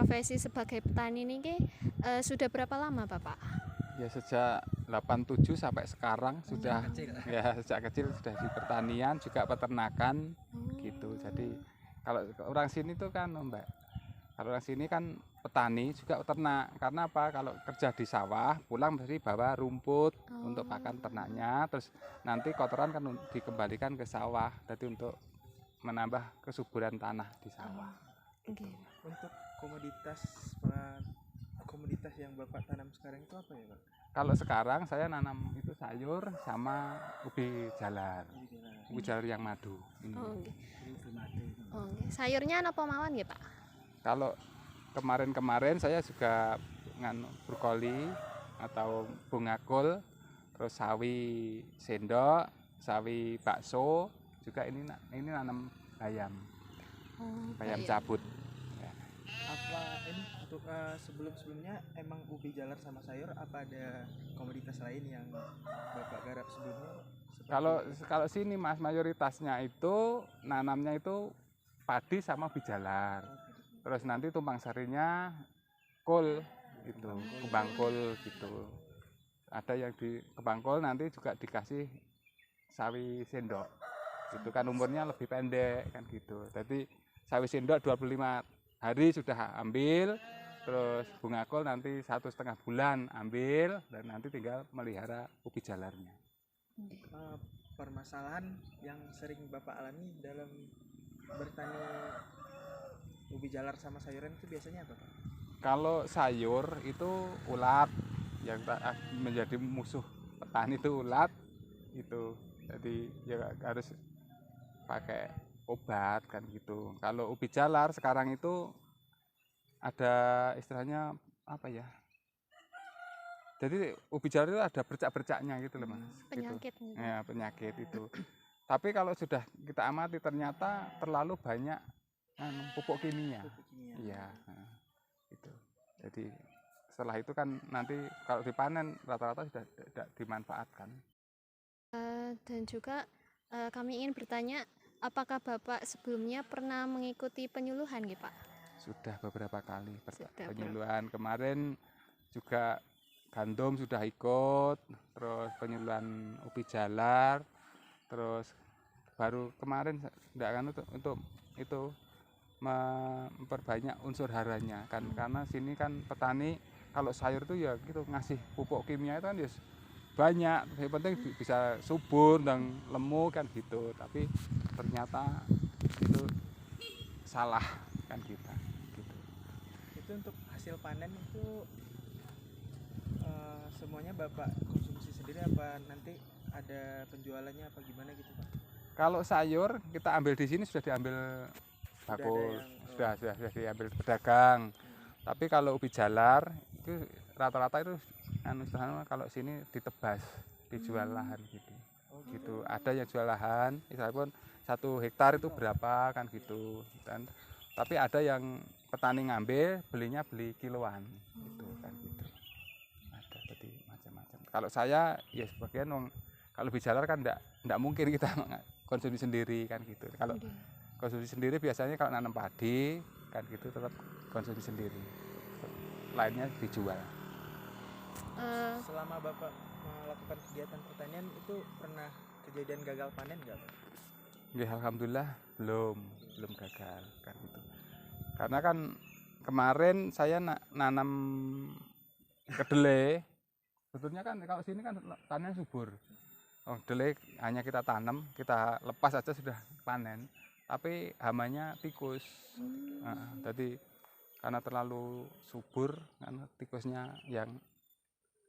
profesi sebagai petani ini sudah berapa lama Bapak? Ya sejak 87 sampai sekarang sudah kecil. ya sejak kecil sudah di pertanian juga peternakan gitu. Jadi kalau orang sini tuh kan Mbak, kalau orang sini kan petani juga peternak. Karena apa? Kalau kerja di sawah pulang mesti bawa rumput untuk pakan ternaknya, terus nanti kotoran kan dikembalikan ke sawah. Jadi untuk menambah kesuburan tanah di sawah. Okay. Untuk komoditas yang Bapak tanam sekarang itu apa ya Pak? Kalau sekarang saya nanam itu sayur sama ubi jalar. Ubi jalar yang madu. Ini. Oh, okay. Okay. Sayurnya apa mawon ya Pak? Kalau kemarin saya juga brokoli atau bunga kol, terus sawi sendok, sawi bakso, juga ini nanam bayam. Bayam cabut. Apa ini untuk sebelumnya emang ubi jalar sama sayur, apa ada komoditas lain yang Bapak garap sebelumnya? Kalau sini Mas, mayoritasnya itu nanamnya itu padi sama ubi jalar. Terus nanti tumpang sarinya kol gitu, kembang kol gitu. Ada yang di kembang kol nanti juga dikasih sawi sendok. Itu kan umurnya lebih pendek kan gitu. Jadi sawi sendok 25 hari sudah ambil, terus bunga kol nanti 1,5 bulan ambil, dan nanti tinggal melihara ubi jalarnya. Permasalahan yang sering Bapak alami dalam bertani ubi jalar sama sayuran itu biasanya apa Pak? Kalau sayur itu ulat, yang menjadi musuh petani itu ulat itu. Jadi ya harus pakai obat kan gitu. Kalau ubi jalar sekarang itu ada istilahnya apa ya? Jadi ubi jalar itu ada bercak-bercaknya gitu loh Mas. Penyakit. Gitu. Ya, penyakit itu. Tapi kalau sudah kita amati ternyata terlalu banyak pupuk kimia. Iya, itu. Jadi setelah itu kan nanti kalau dipanen rata-rata sudah tidak dimanfaatkan. Dan juga kami ingin bertanya, apakah Bapak sebelumnya pernah mengikuti penyuluhan gitu Pak? Sudah beberapa kali penyuluhan. Kemarin juga gandum sudah ikut, terus penyuluhan ubi jalar, terus baru kemarin tidak kan untuk itu memperbanyak unsur haranya kan, karena sini kan petani kalau sayur itu ya gitu ngasih pupuk kimia itu kan ya banyak, yang penting bisa subur dan lemu kan gitu, tapi ternyata itu salah kan kita gitu. Itu untuk hasil panen itu semuanya Bapak konsumsi sendiri apa nanti ada penjualannya apa gimana gitu Pak? Kalau sayur kita ambil di sini sudah diambil bakul, sudah diambil pedagang. Tapi kalau ubi jalar itu rata-rata itu kalau sini ditebas, dijual lahan gitu. Gitu. Ada yang jual lahan, misalnya 1 hektar itu berapa kan gitu. Dan tapi ada yang petani ngambil, beli kiloan gitu kan gitu. Ada jadi macam-macam. Kalau saya ya sebagian kalau ubi jalar kan enggak mungkin kita konsumsi sendiri kan gitu. Kalau konsumsi sendiri biasanya kalau nanam padi kan gitu tetap konsumsi sendiri. Lainnya dijual. Selama Bapak melakukan kegiatan pertanian itu pernah kejadian gagal panen nggak Pak? Ya, alhamdulillah belum gagal kan gitu. Karena kan kemarin saya nanam kedelai. Sebetulnya kan kalau sini kan tanahnya subur. Kedelai hanya kita tanam, kita lepas saja sudah panen. Tapi hamanya tikus. Jadi karena terlalu subur, karena tikusnya yang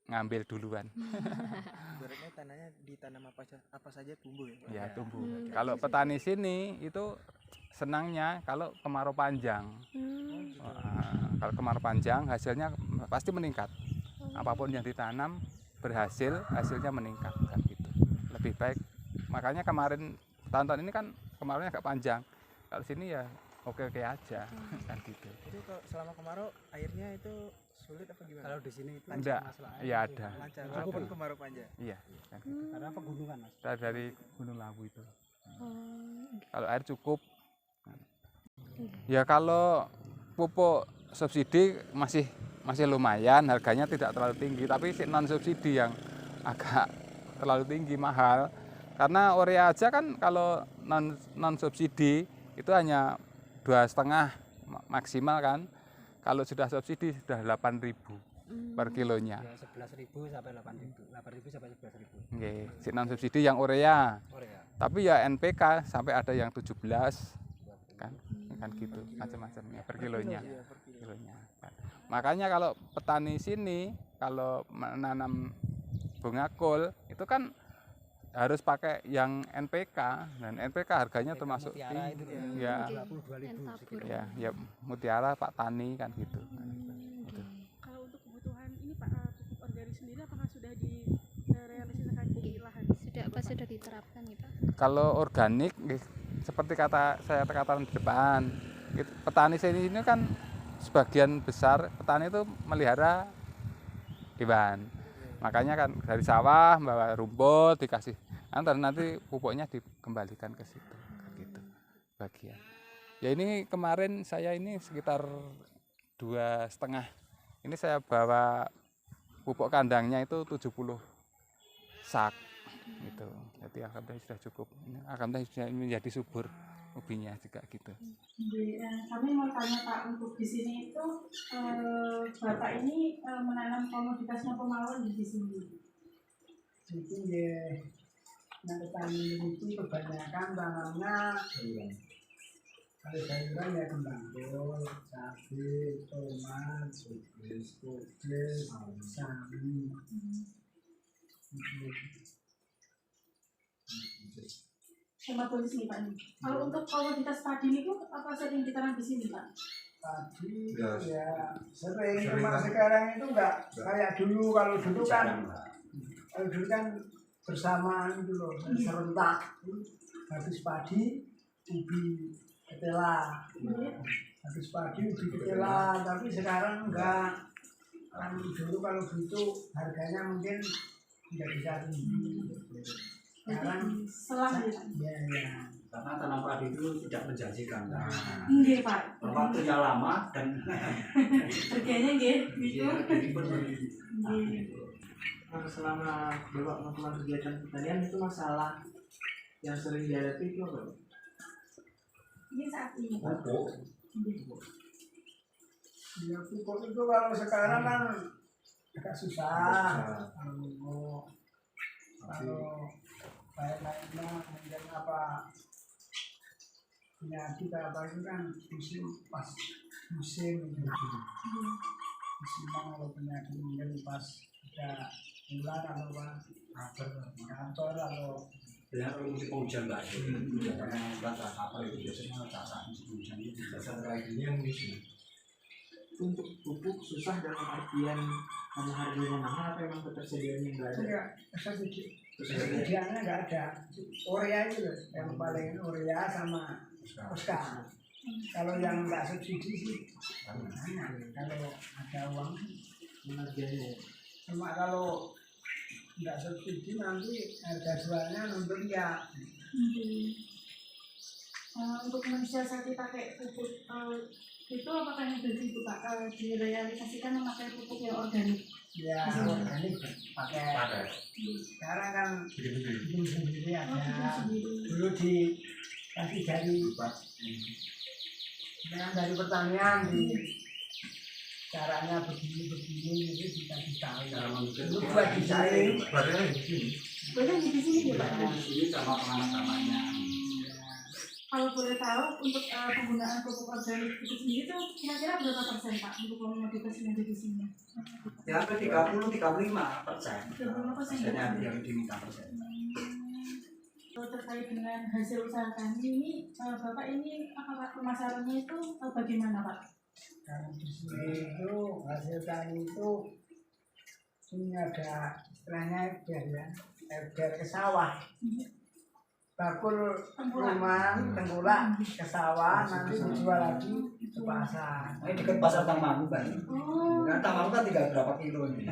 ngambil duluan. Sebenarnya tanahnya ditanam apa saja tumbuh ya Pak? Ya tumbuh. Kalau petani sini itu senangnya kalau kemarau panjang. Kalau kemarau panjang hasilnya pasti meningkat. Apapun yang ditanam berhasil, hasilnya meningkat kan gitu. Lebih baik. Makanya kemarin tahun-tahun ini kan kemaraunya agak panjang. Kalau sini ya oke-oke aja kan gitu. Itu kalau selama kemarau airnya itu sulit apa gimana? Kalau di sini itu enggak, iya ada. Lancar, walaupun kemarau panjang. Iya, kan gitu. Karena pegunungan Mas. Dari Gunung Lawu itu. Kalau air cukup. Ya kalau pupuk subsidi masih lumayan, harganya tidak terlalu tinggi, tapi si non subsidi yang agak terlalu tinggi, mahal. Karena urea aja kan kalau non subsidi itu hanya 2,5 maksimal kan. Kalau sudah subsidi sudah 8.000 per kilonya. Ya 11.000 sampai 8.000. 8.000 sampai 11.000. Nggih, si non subsidi yang urea. Korea. Tapi ya NPK sampai ada yang 17 kan gitu macam-macam ya per kilonya. Kan. Makanya kalau petani sini kalau menanam bunga kol itu kan harus pakai yang NPK, dan NPK harganya termasuk Mutiara itu tinggi. Ya, 22.000 sekitar. ya Mutiara Pak Tani kan gitu. Kalau untuk kebutuhan ini Pak, pupuk organik sendiri apakah sudah direalisasikan di lahan? Sudah diterapkan nih Pak? Kalau organik seperti saya katakan di depan, petani sini ini kan sebagian besar petani itu melihara hewan. Makanya kan dari sawah bawa rumput dikasih, nanti pupuknya dikembalikan ke situ, gitu bagian. Ya ini kemarin saya ini sekitar 2,5. Ini saya bawa pupuk kandangnya itu 70 sak, gitu. Jadi alhamdulillah sudah cukup. Alhamdulillah sudah menjadi subur ubinya juga gitu. Kami mau tanya Pak, untuk di sini itu Bapak ini menanam komoditasnya pemawon di sini. Itu ya, nah petani itu kebanyakan tanamnya kalau sayuran ya kembang kol, cabai, tomat, kubis, sawi. Sama di sini Pak. Kalau untuk komoditas padi itu apa saja yang ditanam di sini Pak? Padi ya sering, cuma sekarang itu enggak kayak dulu. Kalau dulu kan bersamaan itu loh, serentak. Habis padi, ubi ketela. Habis padi, ubi ketela. Tapi sekarang enggak. Kan dulu kalau gitu harganya mungkin tidak bisa tinggi. Sekarang Selang ya. Karena tanam padi itu tidak menjanjikan. Nggih Pak. Waktunya lama dan Harganya nggih gitu. Selama Bapak melakukan kegiatan pertanian itu masalah yang sering dihadapi itu apa? Ini saat ini. pupuk. Ya pupuk itu kalau sekarang kan agak susah. Kalau lain-lainnya kemudian apa penyakit apa itu kan musim kalau penyakit mungkin pas ada ular atau kantor atau Ya kalau musim penghujan Mbak, karena apa itu biasanya cara musim hujan itu biasa kayak gini yang musim. Untuk pupuk susah dalam artian karena harganya mahal atau memang ketersediaannya enggak ada? enggak persediaannya enggak ada. Urea itu loh yang paling, urea sama Oscar. Kalau yang enggak subsidi sih kalau ada uang Harganya cuma kalau enggak subsidi nanti harga jualnya nuntur ya. Untuk mensiasati pakai pupuk itu apakah yang itu Pak direalisasikan memakai pupuk yang organik? Ya organik pakai. Sekarang kan bikin sendiri ada. Dulu dikasih dari dari pertanian di caranya begini itu dikasih tahu. Dulu buat disaring. Banyak di sini ya Pak. Ini sama pengamat-pengamatnya. Kalau boleh tahu untuk penggunaan pupuk organik itu sendiri itu kira-kira berapa persen Pak untuk komoditas yang ada di sini? Ya hampir 30-35%. 35%. Persennya yang diminta persen. Terkait dengan hasil usaha tani ini, Bapak ini apakah pemasarannya itu bagaimana Pak? Kalau di sini itu hasil tani itu ini ada istilahnya ember ke sawah. Bakul rumah tengkulak ke sawah, nanti dijual lagi ke pasar. Ini dekat pasar Tamamu kan. Oh, Kan Tamamu kan tinggal berapa kilo ini.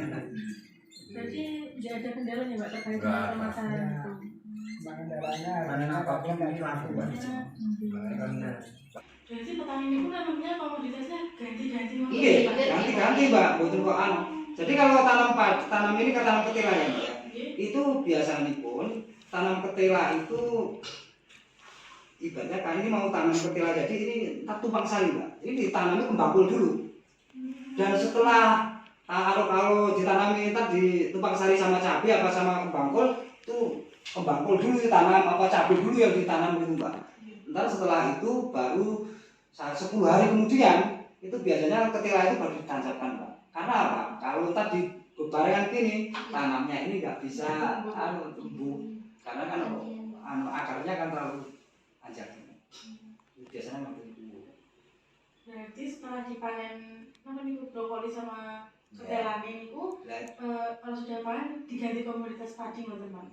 jadi tidak ada kendala nih Pak terkait dengan pemasaran itu. pengendaranya Panen apapun itu aku Mbak. Karena Berarti petani ini pun namanya komoditasnya ganti-ganti. Iya, ganti-ganti Mbak, mboten kok anu. Jadi kalau tanam ini kan tanam ketela ya Mbak ya. Itu biasanya pun tanam ketela itu ibaratnya kan ini mau tanam ketela jadi ini tak tumpang sari Mbak. Ini ditanami kembangkul dulu. Dan setelah kalau ditanami tadi tumpang sari sama cabai apa sama kembangkul itu kembangkul dulu ditanam apa cabai dulu yang ditanam gitu Mbak. Ntar setelah itu baru 10 hari kemudian itu biasanya ketela itu baru ditancapkan Pak. Karena apa? Kalau tadi bebarengan gini tanamnya ini nggak bisa tumbuh karena kan akarnya kan terlalu panjang. Biasanya nggak tumbuh. Berarti setelah dipanen brokoli sama ketelanya niku kalau sudah panen diganti komoditas padi loh teman.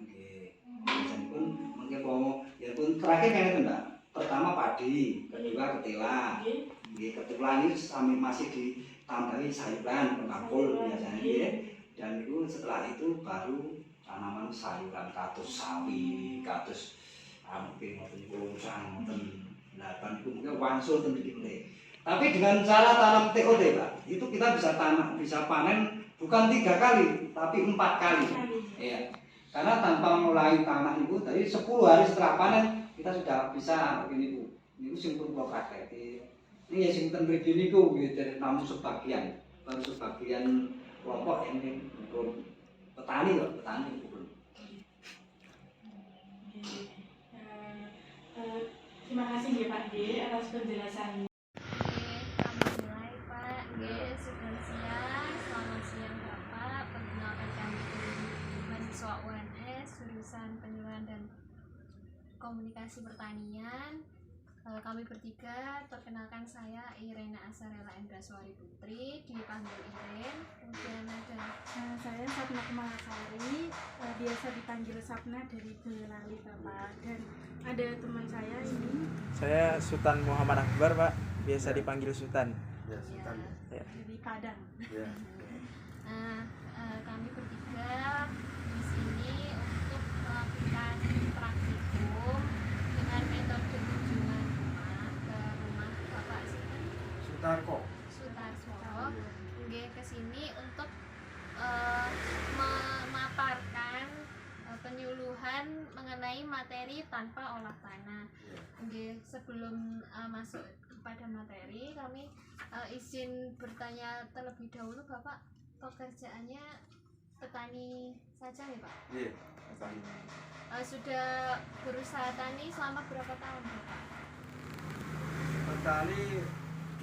Biasanya pun mungkin mau ya pun terakhir kan itu Mbak. Pertama padi, kedua ketela. Ketela ini sambil masih ditambahi sayuran kembangkul biasanya ya. Dan itu setelah itu baru tanaman sayuran katus sawi, katus amping, pisang, delapan itu mungkin wangsul sedikit. Tapi dengan cara tanam TOT Pak, itu kita bisa panen bukan 3 kali, tapi 4 kali. Ya. Karena tanpa mulai tanah itu tadi 10 hari setelah panen kita sudah bisa ini Bu. Ini simpul kok praktek. Ini ya simpul begini niku gitu namun sebagian baru sebagian kelompok ini untuk petani loh, petani bukan. Terima kasih ya Pak D atas penjelasannya. Kami mulai Pak. Sudah siang. Selamat siang Bapak. Perkenalkan kami mahasiswa UNS jurusan penyuluhan dan komunikasi pertanian. Kami bertiga, perkenalkan saya Irena Asarela Endraswari Putri, dipanggil Iren. Kemudian ada Saya Sapna Kemalasari, biasa dipanggil Sapna dari Boyolali Bapak. Dan ada teman saya ini. Saya Sultan Muhammad Akbar Pak, biasa dipanggil Sultan. ya Sultan. Ya. Dari Padang. Ya. kami bertiga di sini untuk melakukan praktikum dengan metode kunjungan rumah ke rumah Bapak Sutarko. Sutarso. Ke sini untuk memaparkan penyuluhan mengenai materi tanpa olah tanah. Sebelum masuk kepada materi, kami izin bertanya terlebih dahulu Bapak, pekerjaannya petani saja ya Pak? Iya, petani. Sudah berusaha tani selama berapa tahun Bapak? Petani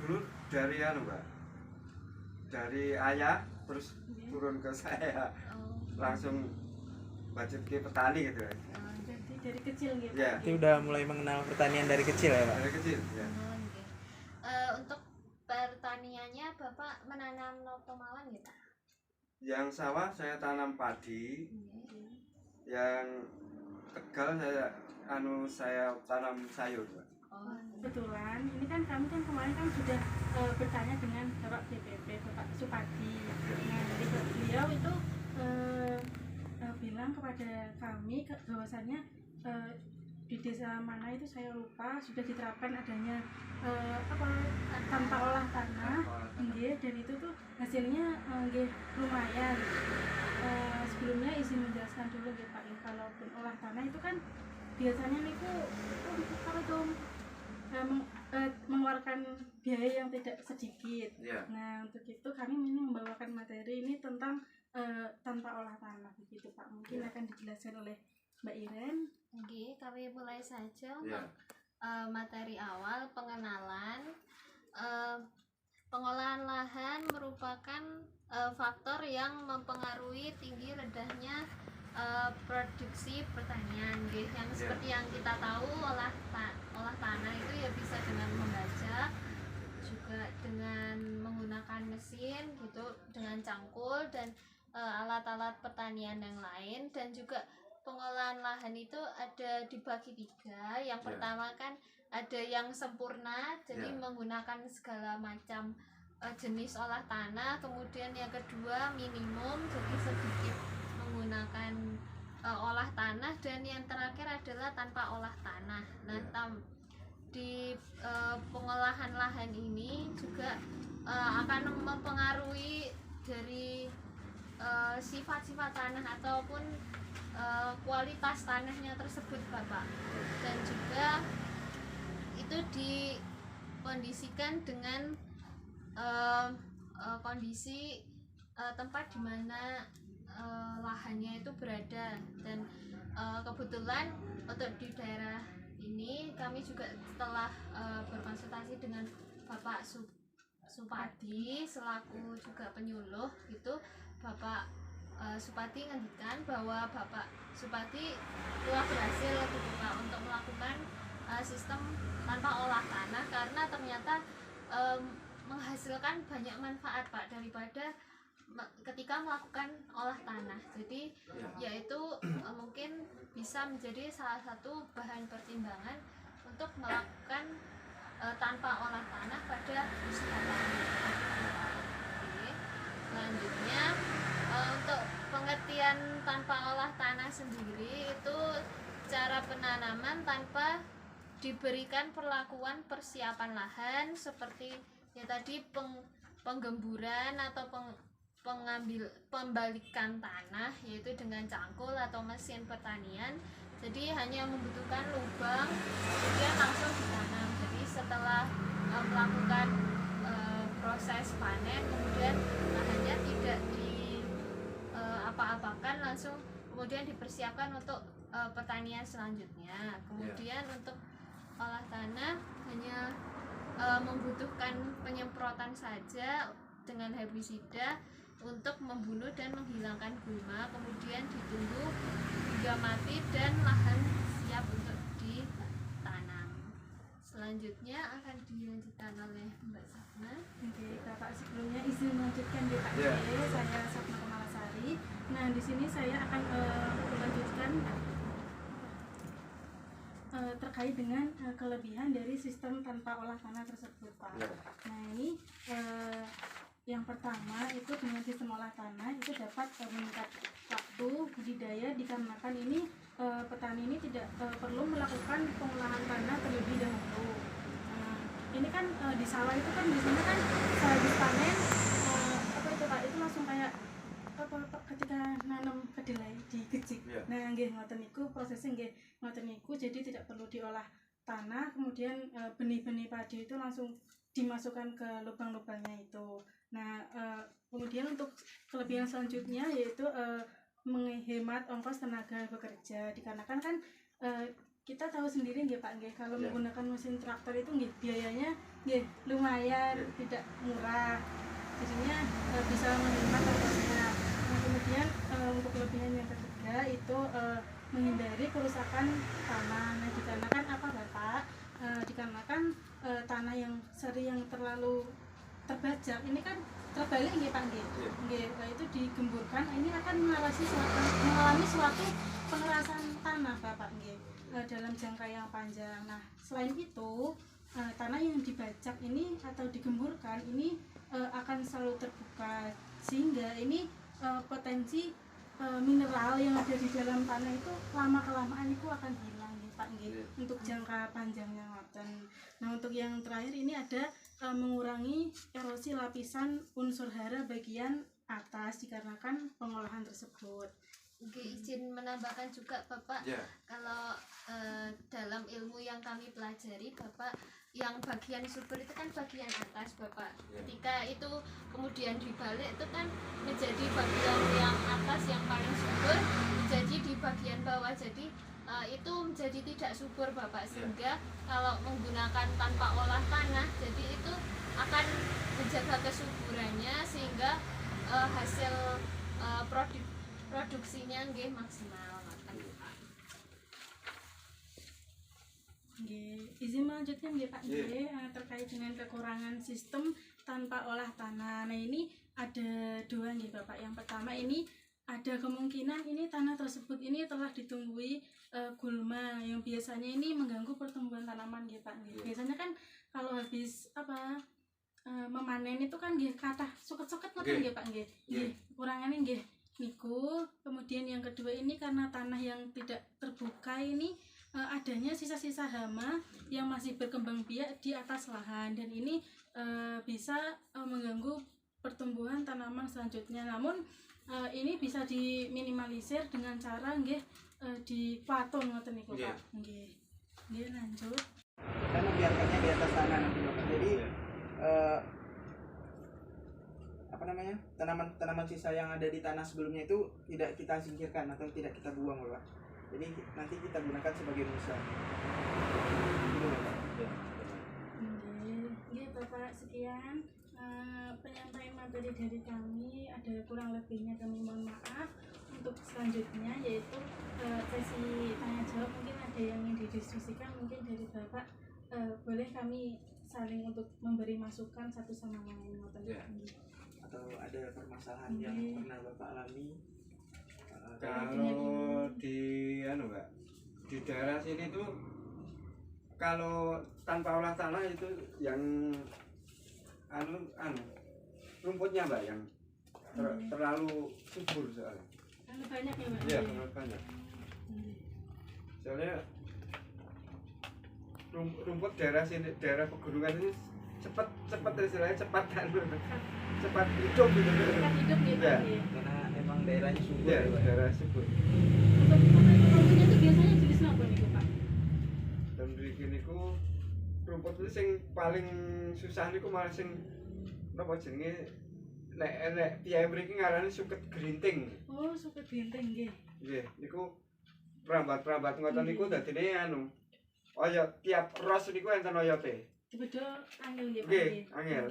dulu dari Mbak. Dari ayah terus turun ke saya. Langsung budget ke petani gitu ya. Jadi dari kecil gitu. Ya. Berarti udah mulai mengenal pertanian dari kecil ya Pak? Dari kecil ya. Untuk pertaniannya Bapak menanam notomalan ya Pak? Yang sawah saya tanam padi. Yang Tegal saya tanam sayur, Pak. Kebetulan ini kan kami kan kemarin kan sudah bertanya dengan Bapak BPP, Bapak Supadi. Nah dari beliau itu bilang kepada kami bahwasannya di desa mana itu saya lupa sudah diterapkan adanya tanpa olah tanah, dan itu tuh hasilnya lumayan. Sebelumnya izin menjelaskan dulu ya Pak, kalaupun olah tanah itu kan biasanya niku apa tuh mengeluarkan biaya yang tidak sedikit. Yeah. Nah untuk itu kami ini membawakan materi ini tentang tanpa olah tanah begitu Pak. Mungkin akan dijelaskan oleh Mbak Iren. Oke, kami mulai saja Yeah. untuk materi awal pengenalan. Pengolahan lahan merupakan faktor yang mempengaruhi tinggi rendahnya produksi pertanian, yang seperti yang kita tahu olah tanah itu ya bisa dengan membajak, juga dengan menggunakan mesin gitu, dengan cangkul dan alat-alat pertanian yang lain. Dan juga pengolahan lahan itu ada dibagi 3. Yang pertama kan ada yang sempurna, jadi menggunakan segala macam jenis olah tanah. Kemudian yang kedua minimum, jadi sedikit menggunakan olah tanah, dan yang terakhir adalah tanpa olah tanah. Nah, di pengolahan lahan ini juga akan mempengaruhi dari sifat-sifat tanah ataupun kualitas tanahnya tersebut, Bapak. Dan juga itu dikondisikan dengan kondisi tempat di mana lahannya itu berada. Dan kebetulan untuk di daerah ini kami juga telah berkonsultasi dengan Bapak Supadi selaku juga penyuluh gitu. Bapak Supadi ngendikan bahwa Bapak Supadi telah berhasil Bapak untuk melakukan sistem tanpa olah tanah, karena ternyata menghasilkan banyak manfaat, Pak, daripada ketika melakukan olah tanah. Jadi yaitu mungkin bisa menjadi salah satu bahan pertimbangan untuk melakukan tanpa olah tanah pada usaha tani. Oke. Selanjutnya untuk pengertian tanpa olah tanah sendiri itu cara penanaman tanpa diberikan perlakuan persiapan lahan seperti ya tadi penggemburan atau pembalikan tanah, yaitu dengan cangkul atau mesin pertanian. Jadi hanya membutuhkan lubang kemudian langsung ditanam. Jadi setelah melakukan proses panen, kemudian lahannya tidak apa-apakan, langsung kemudian dipersiapkan untuk pertanian selanjutnya. Kemudian untuk olah tanah hanya membutuhkan penyemprotan saja dengan herbisida untuk membunuh dan menghilangkan gulma, kemudian ditunggu hingga mati dan lahan siap untuk ditanam. Selanjutnya akan dilanjutkan oleh Mbak Sapna. Oke, Bapak, sebelumnya izin melanjutkan ya Pak. Saya Sapna Kemalasari. Nah, di sini saya akan melanjutkan terkait dengan kelebihan dari sistem tanpa olah tanah tersebut, Pak. Nah, ini yang pertama itu dengan sistem olah tanah itu dapat meningkat waktu budidaya, dikarenakan ini petani ini tidak perlu melakukan pengolahan tanah terlebih dahulu. Ini kan di sawah itu kan biasanya kan sehabis panen apa itu Pak, itu langsung kayak ketika nanam kedelai digejik. Nah, nggih ngoten niku prosesnya nggih ngoten niku, jadi tidak perlu diolah tanah, kemudian benih-benih padi itu langsung dimasukkan ke lubang-lubangnya itu. Nah, kemudian untuk kelebihan selanjutnya yaitu menghemat ongkos tenaga bekerja, dikarenakan kan kita tahu sendiri nggih Pak nggih, kalau menggunakan mesin traktor itu nggih biayanya nggih lumayan tidak murah, jadinya bisa menghemat ongkosnya. Nah, kemudian untuk kelebihan yang ketiga itu menghindari kerusakan tanah. Nah, dikarenakan apa Bapak? Dikarenakan tanah yang sering terlalu terbajak ini kan terbalik nggih Pak nggih. Nggih, itu digemburkan ini akan mengalami suatu pengerasan tanah Bapak nggih dalam jangka yang panjang. Nah, selain itu tanah yang dibajak ini atau digemburkan ini akan selalu terbuka, sehingga ini potensi mineral yang ada di dalam tanah itu lama kelamaan itu akan hilang nggih Pak nggih, untuk jangka panjangnya ngoten. Nah, untuk yang terakhir ini ada mengurangi erosi lapisan unsur hara bagian atas dikarenakan pengolahan tersebut. Oke, izin menambahkan juga Bapak, kalau dalam ilmu yang kami pelajari Bapak, yang bagian subur itu kan bagian atas Bapak. Ketika itu kemudian dibalik itu kan menjadi bagian yang atas yang paling subur menjadi di bagian bawah, jadi itu menjadi tidak subur Bapak, sehingga kalau menggunakan tanpa olah tanah jadi itu akan menjaga kesuburannya sehingga hasil produksinya nggih maksimal. Izin melanjutkan nggih Pak nggih terkait dengan kekurangan sistem tanpa olah tanah. Nah, ini ada dua nggih Bapak. Yang pertama ini ada kemungkinan ini tanah tersebut ini telah ditumbuhi gulma yang biasanya ini mengganggu pertumbuhan tanaman nggih Pak nggih. Biasanya kan kalau habis memanen itu kan nggih kathah suket-suket ngoten nggih Pak nggih. Nggih, kurangane nggih niku. Kemudian yang kedua ini karena tanah yang tidak terbuka ini adanya sisa-sisa hama yang masih berkembang biak di atas lahan, dan ini bisa mengganggu pertumbuhan tanaman selanjutnya. Namun ini bisa diminimalisir dengan cara nggih di platon ngoten niku Pak. Nggih. Nggih lanjut. Kita membiarkannya di atas tanah nanti Bapak. Jadi apa namanya, tanaman sisa yang ada di tanah sebelumnya itu tidak kita singkirkan atau tidak kita buang Bapak. Jadi nanti kita gunakan sebagai musa. Gitu Bapak. Nggih Bapak, sekian penyampaian materi dari kami. Ada kurang lebihnya kami mohon maaf. Untuk selanjutnya yaitu sesi tanya jawab, mungkin ada yang ingin didiskusikan mungkin dari Bapak, boleh kami saling untuk memberi masukan satu sama lain atau ada permasalahan yang pernah Bapak alami. Kalau di Mbak, di daerah sini tuh kalau tanpa olah tanah itu yang rumputnya Mbak yang terlalu subur soalnya. Terlalu banyak ya Mbak? Iya, terlalu banyak. Soalnya rumput daerah sini, daerah pegunungan ini cepat istilahnya cepat hidup gitu. Cepat hidup gitu Ya. Karena emang daerahnya subur. Iya, daerah subur. Untuk rumputnya itu biasanya jenis apa nih Pak? Dan mriki niku rumput itu sing paling susah niku malah sing napa jenenge nek piye mriki ngarani suket gerinting. Oh, suket gerinting nggih. Nggih, niku perambat-perambat ngoten niku dadine kaya tiap ros niku enten oyote. Dibedol angel nggih Pak. Nggih, angel.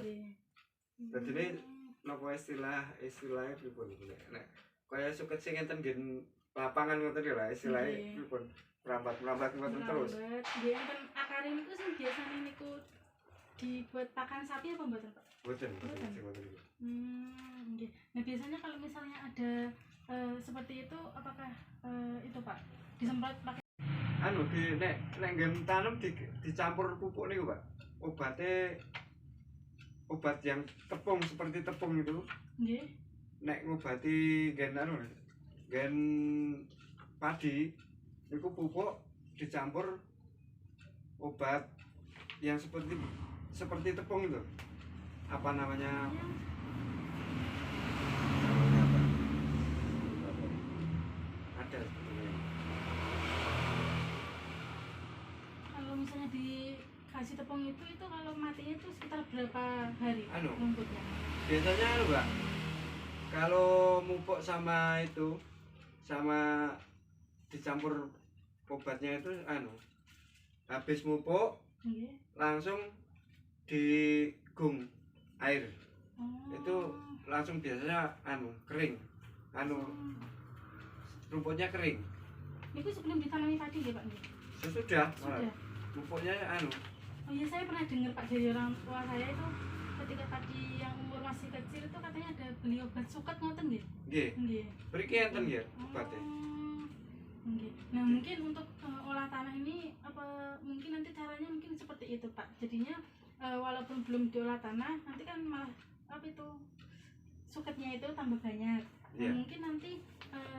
Dadine napa istilahnya pripun niku nek kaya suket sing enten nggen lapangan ngoten lho lah istilahnya pripun. Perambat ngoten terus. Nggih, enten akare niku sing biasane niku dibuat pakan sapi apa mboten Pak? Mboten niku. Nggih. Nah, biasanya kalau misalnya ada seperti itu, apakah itu Pak disemprot pakai nek nggen tanam dicampur pupuk niku Pak. Obat yang tepung seperti tepung itu. Nggih. Nek ngobati nggen padi niku pupuk dicampur obat yang seperti tepung itu. Apa namanya? Ada sebetulnya. Kalau misalnya dikasih tepung itu kalau matinya itu sekitar berapa hari rumputnya? Biasanya Mbak, kalau mupuk sama dicampur obatnya itu habis mupuk langsung digung air. Itu langsung biasanya kering. Rumputnya kering. Itu sebelum ditanami padi ya Pak? Sudah. Pupuknya Oh iya, saya pernah dengar Pak dari orang tua saya itu ketika padi yang umur masih kecil itu katanya ada beli obat suket ngoten nggih? Nggih. Mriki enten nggih obatnya. Nggih. Nah, mungkin untuk olah tanah ini apa mungkin nanti caranya mungkin seperti itu Pak. Jadinya walaupun belum diolah tanah, nanti kan malah suketnya itu tambah banyak. Nah, mungkin nanti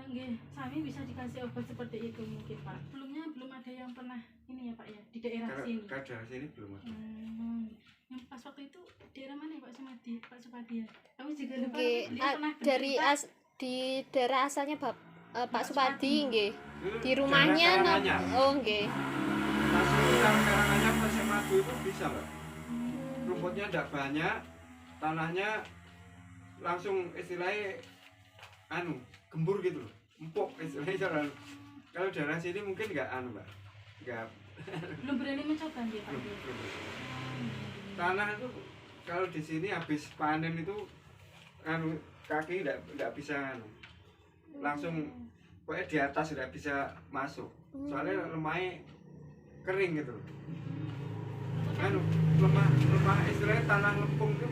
nggih sami bisa dikasih obat seperti itu mungkin Pak. Sebelumnya belum ada yang pernah ini ya Pak ya di daerah sini. Daerah sini belum ada. Yang pas waktu itu daerah mana ya Pak Sumadi? Pak Supadi ya. Kami juga lupa. Dari di daerah asalnya Pak Supadi nggih. Di rumahnya nggih. Karangannya Pasir Madu itu bisa Mbak. Rumputnya tidak banyak, tanahnya langsung istilahnya gembur gitu loh, empuk istilahnya. Kalau daerah sini mungkin nggak Mbak, nggak. Belum berani mencoba nggih Pak. Tanah itu kalau di sini habis panen itu kaki nggak bisa langsung pokoknya di atas nggak bisa masuk, soalnya lemahnya kering gitu. Lemah istilahnya tanah lempung itu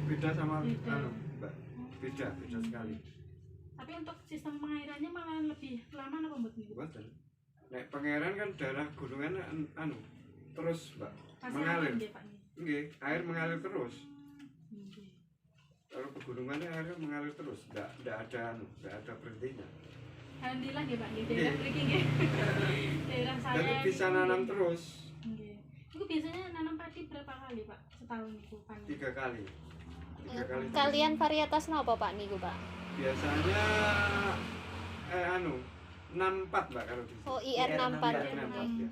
beda sama Mbak, beda sekali. Tapi untuk sistem pengairannya malah lebih lama apa mboten? Mboten. Nek pengairan kan daerah gunungan terus Mbak mengalir. Nggih, air mengalir terus. Kalau pegunungannya airnya mengalir terus, enggak ada berhentinya. Alhamdulillah nggih Pak, nggih daerah mriki nggih. Daerah saya. Dan bisa nanam terus. Nggih. Itu biasanya nanam padi berapa kali Pak setahun niku panen? 3 kali. 3 kali. Kalian varietas napa Pak niku Pak? Biasanya 64 Mbak kalau di sini. Oh, IR 64. IR 64 ya.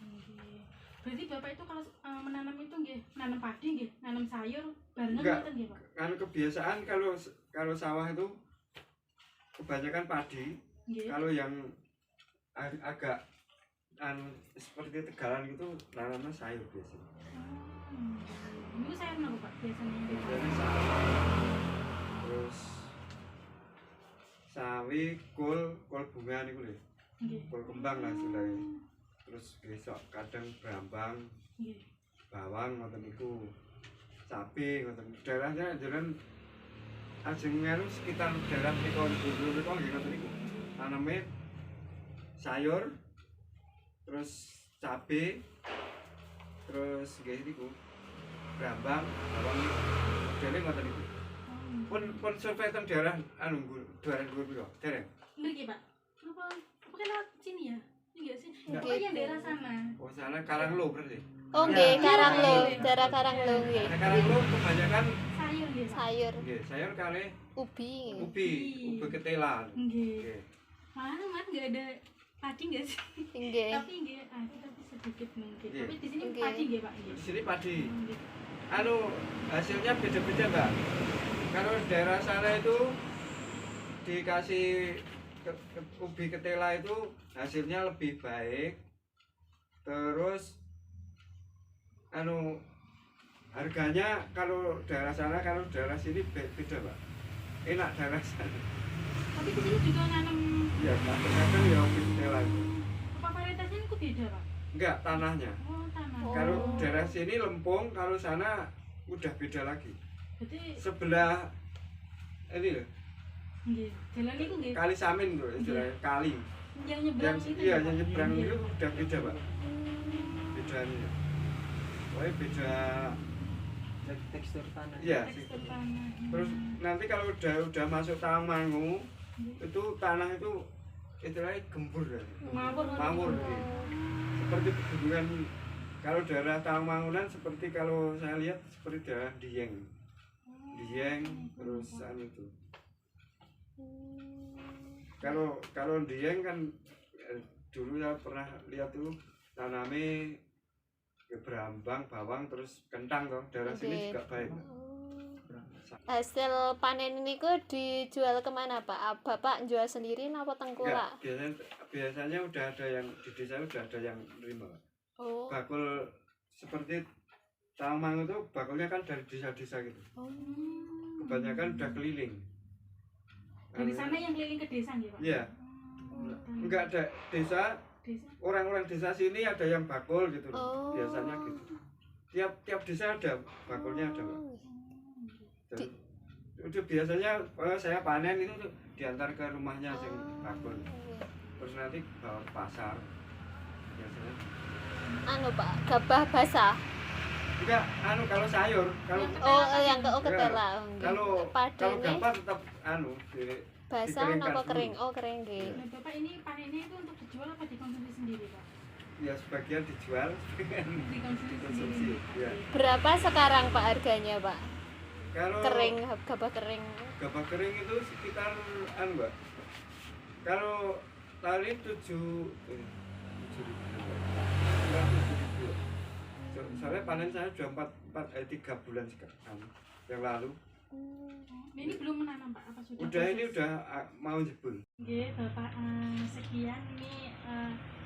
Nggih. Berarti Bapak itu kalau menanam itu nggih, nanam padi nggih, nanam sayur barengan Enggak. ngoten nggih Pak? Kan kebiasaan kalau sawah itu kebanyakan padi. Nggih. Kalau yang agak seperti tegalan gitu nanamnya sayur biasanya. Ini sayur napa Pak biasanya? Biasanya sawi, terus sawi, kol bunga niku lho. Nggih. Kol kembang lah istilahnya. Terus besok kadang brambang, Nggih. bawang ngoten niku. Cabe ngoten. Daerahnya jalan ajeng sekitar daerah niku dulu nggih ngoten niku. Taname sayur, terus cabe, terus nggih niku brambang, bawang niku. Dene ngoten niku. Pun survei teng daerah daerah piro? Dereng. Nggih Pak. Apa kan lewat sini ya? Enggak sih. Enggak. Oh yang daerah sana. Oh, sana Karanglo berarti. Oh nggih, Ya. Karanglo, Iya. daerah Karanglo nggih. Nah, Karanglo kebanyakan Sayur nggih Pak. Sayur, nggih, sayur kali ubi. ubi ketelan. Nggih. Nggih. Malah Mas enggak ada padi enggak sih? Nggih. Tapi nggih, tapi sedikit mungkin. Nggih. Tapi di sini Nggih. padi nggih Pak. Nggih. Di sini padi. Nggih. Hasilnya beda-beda Mbak. Kalau daerah sana itu dikasih ubi ketela itu hasilnya lebih baik. Terus harganya kalau daerah sana kalau daerah sini beda Mbak. Enak daerah sana. Tapi di sini juga nanam Iya, kadang ya ubi ketela itu. apa varietasnya itu beda Pak? Enggak, tanahnya. Oh tanah. Kalau daerah sini lempung, kalau sana udah beda lagi. Berarti Sebelah ini loh, nggih. Jalan itu nggih. Kali Samin loh, istilahnya kali. Yang nyebrang Yang itu. iya, ya, Pak? yang nyebrang Nggih. itu udah beda, Pak. Bedanya. Pokoknya beda. Tekstur tanah. Iya. Tekstur tanah. Terus nanti kalau udah masuk Tawangmangu, itu tanah itu istilahnya gembur ya. Mawur. Iya. Seperti pegunungan. Kalau daerah Tawangmangunan seperti kalau saya lihat seperti daerah Dieng. Dieng terus itu. Kalau Dieng kan dulu ya pernah lihat tuh tanamnya berambang, bawang terus kentang toh. Daerah sini juga baik. Hasil panen ini dijual kemana Pak? Bapak jual sendiri apa tengkulak? Enggak, biasanya udah ada yang di desa udah ada yang nerima. Oh. Bakul seperti Tawangmangu itu bakulnya kan dari desa-desa gitu. Kebanyakan udah keliling. Dari sana yang keliling ke desa nggih Pak? Iya. Enggak ada desa, orang-orang desa sini ada yang bakul gitu loh. Biasanya gitu. Tiap desa ada bakulnya ada, Pak. Udah biasanya saya panen itu diantar ke rumahnya sing bakul. Terus nanti bawa ke pasar. Biasanya. Pak, gabah basah. Enggak, kalau sayur, kalau yang ketela. kalau gabah tetap basah apa kering? Oh, kering nggih. Nah, Bapak ini panennya itu untuk dijual apa dikonsumsi sendiri, Pak? Ya sebagian dijual, Dikonsumsi dikonsumsi. sendiri. Ya. Berapa sekarang Pak harganya, Pak? Kalau Kering, gabah kering. gabah kering itu sekitar Mbak. Kalau tali 7.000. Soalnya panen saya sudah 3 bulan sekarang yang lalu. Ini belum menanam Pak, apa sudah? Udah ini udah mau jebul. Oke Bapak, sekian ini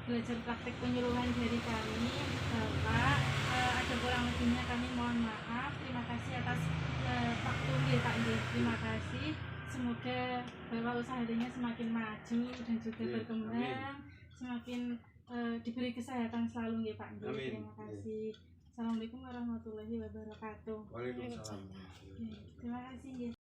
belajar praktek penyuluhan dari kami Bapak. Ada kurang lebihnya kami mohon maaf. Terima kasih atas waktu Pak. Terima kasih. Semoga Bapak usahanya semakin maju dan juga berkembang, semakin diberi kesehatan selalu ya Pak. Terima kasih. Assalamualaikum warahmatullahi wabarakatuh. Waalaikumsalam. Terima kasih.